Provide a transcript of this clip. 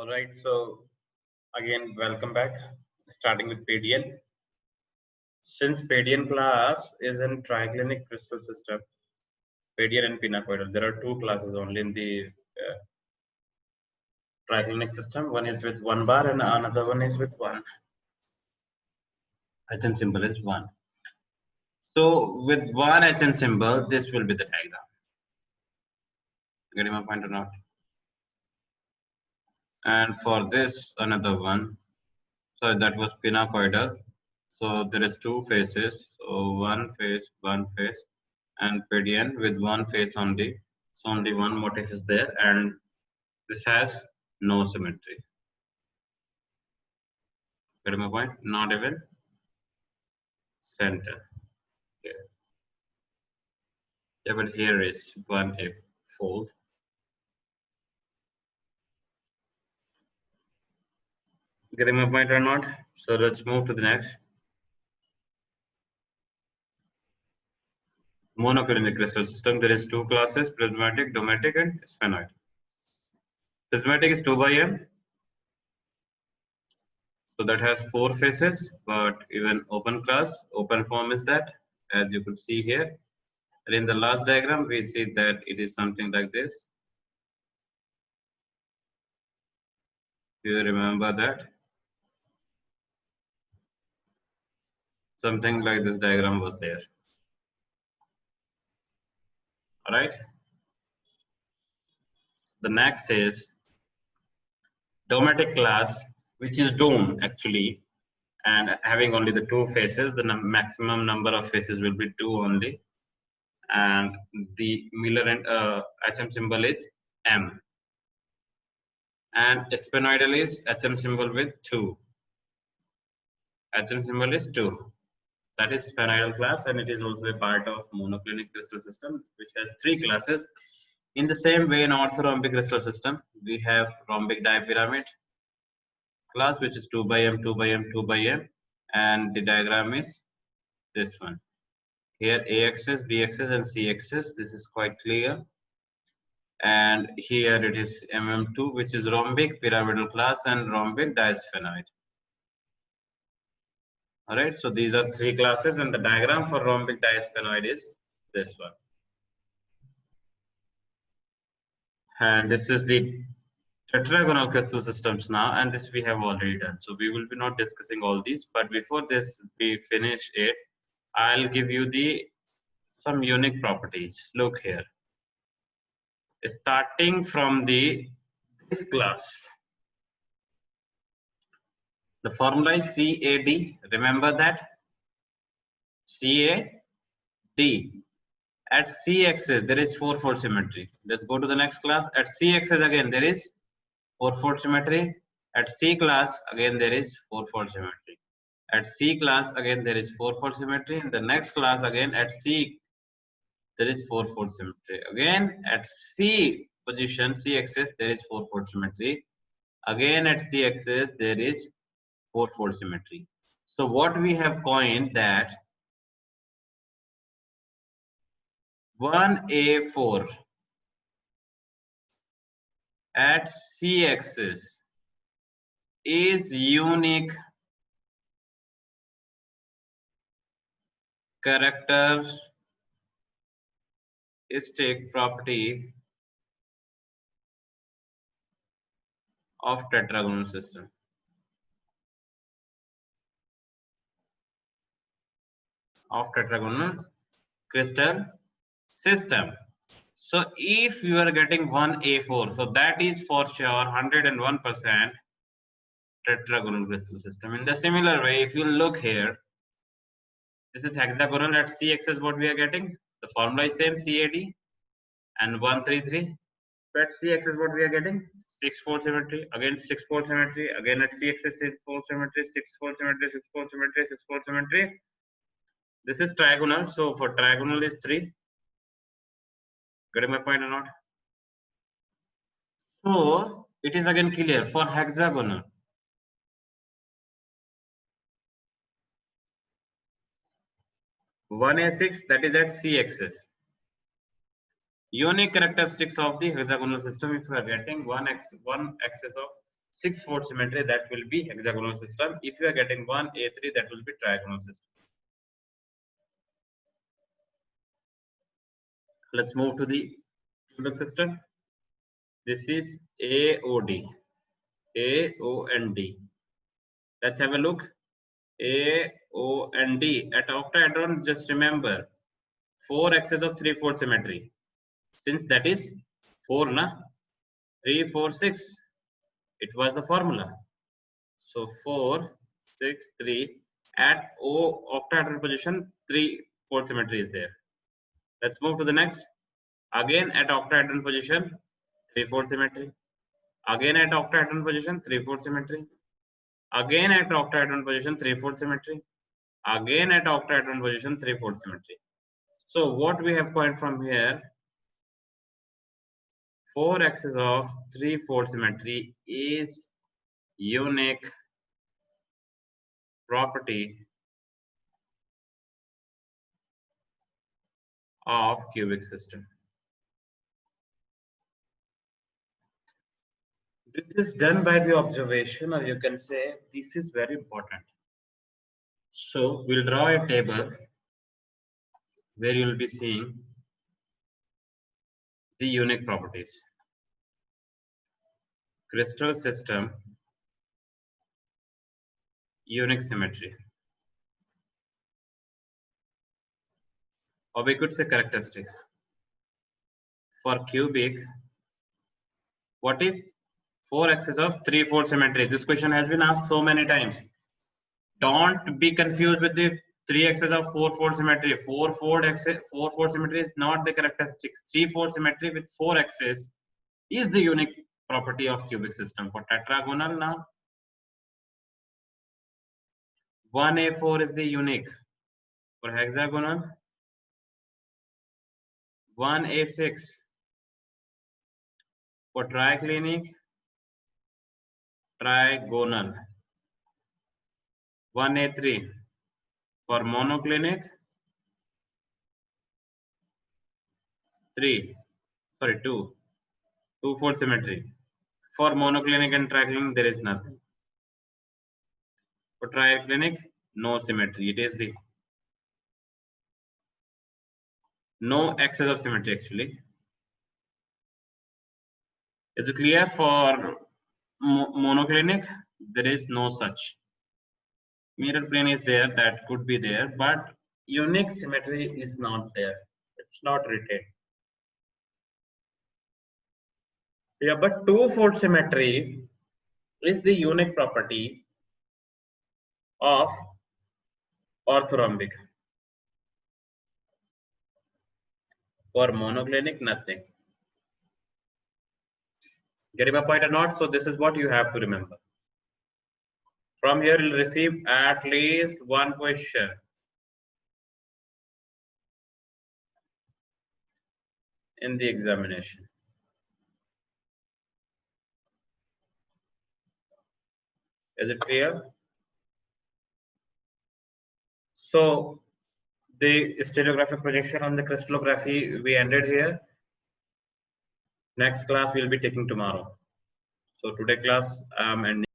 All right, so again, welcome back. Starting with Padian. Since Padian class is in triclinic crystal system, Padian and pinacoidal, there are two classes only in the triclinic system. One is with one bar and another one is with one. HN symbol is one. So with one HN symbol, this will be the diagram. Getting my point or not? And for this, another one. So that was pinacoidal. So there is two faces. So one face, and Padian with one face only. So only one motif is there, and this has no symmetry. Get my point? Not even center. Here. Yeah, but here is one F fold. Getting my point or not? So let's move to the next. Monoclinic crystal system. There is two classes: prismatic, domatic, and sphenoid. Prismatic is 2 by M. So that has four faces, but even open form is that, as you could see here. And in the last diagram, we see that it is something like this. Do you remember that? Something like this diagram was there. All right. The next is domatic class, which is dome actually, and having only the two faces. The maximum number of faces will be two only, and the Miller and HM symbol is M, and sphenoidal is HM symbol with 2. HM symbol is 2. That is sphenoidal class, and it is also a part of monoclinic crystal system, which has three classes. In the same way, in orthorhombic crystal system, we have rhombic dipyramid class, which is 2 by M, 2 by M, 2 by M, and the diagram is this one. Here A axis, B axis, and C axis. This is quite clear. And here it is MM2, which is rhombic pyramidal class and rhombic disphenoid. All right, so these are three classes, and the diagram for rhombic disphenoid is this one. And this is the tetragonal crystal systems now, and this we have already done. So we will be not discussing all these, but before this we finish it, I'll give you some unique properties. Look here. Starting from this class. The formula is CAD. Remember that? CAD. At C axis, there is 4-fold symmetry. Let's go to the next class. At C axis, again, there is 4-fold symmetry. At C class, again, there is 4-fold symmetry. At C class, again, there is 4-fold symmetry. In the next class, again, at C, there is 4-fold symmetry. Again, at C position, C axis, there is 4-fold symmetry. Again, at C axis, there is 4-fold symmetry. So what we have coined that 1A4 at C axis is unique characteristic property of tetragonal system. Of tetragonal crystal system. So if you are getting 1A4, so that is for sure 101% tetragonal crystal system. In the similar way, if you look here, this is hexagonal at C axis. What we are getting? The formula is same, CAD and 133. At C axis, what we are getting? 6-fold symmetry. Again 6-fold symmetry. Again at C axis 6-fold symmetry, 6-fold symmetry, 6-fold symmetry, 6-fold symmetry. This is trigonal. So for trigonal is 3. Getting my point or not? So it is again clear for hexagonal. One A6, that is at C axis. Unique characteristics of the hexagonal system. If you are getting one axis of 6-4 symmetry, that will be hexagonal system. If you are getting 1A3, that will be trigonal system. Let's move to the cubic system. This is AOD. AOND. Let's have a look. AOND. At octahedron, just remember 4 axes of 3-4 symmetry. Since that is 4, na? 3, 4, 6. It was the formula. So 4, 6, 3. At O octahedral position, 3-4 symmetry is there. Let's move to the next. Again at octahedron position, 3-4 symmetry. Again at octahedron position, 3-4 symmetry. Again at octahedron position, 3-4 symmetry. Again at octahedron position, 3-4 symmetry. So what we have coined from here, 4 axes of 3-4 symmetry is unique property of cubic system. This is done by the observation, or you can say this is very important. So we'll draw a table where you'll be seeing the unique properties. Crystal system, unique symmetry. Or we could say characteristics. For cubic, what is 4 axes of 3-4 symmetry? This question has been asked so many times. Don't be confused with the 3 axes of 4-4 symmetry. 4-4 symmetry is not the characteristics. 3-4 symmetry with 4 axes is the unique property of cubic system. For tetragonal now, 1A4 is the unique. For hexagonal, 1A6. For triclinic, trigonal, 1A3. For monoclinic, 2. 2-4 symmetry. For monoclinic and triclinic, there is nothing. For triclinic, no symmetry. It is the no axis of symmetry actually. Is it clear? For monoclinic, there is no such. Mirror plane is there, that could be there, but unique symmetry is not there. It's not written. Yeah, but 2-4 symmetry is the unique property of orthorhombic. For monoclinic, nothing. Getting my point or not? So this is what you have to remember. From here, you'll receive at least one question. In the examination. Is it clear? So the stereographic projection on the crystallography, we ended here. Next class we'll be taking tomorrow. So today class I'm ending.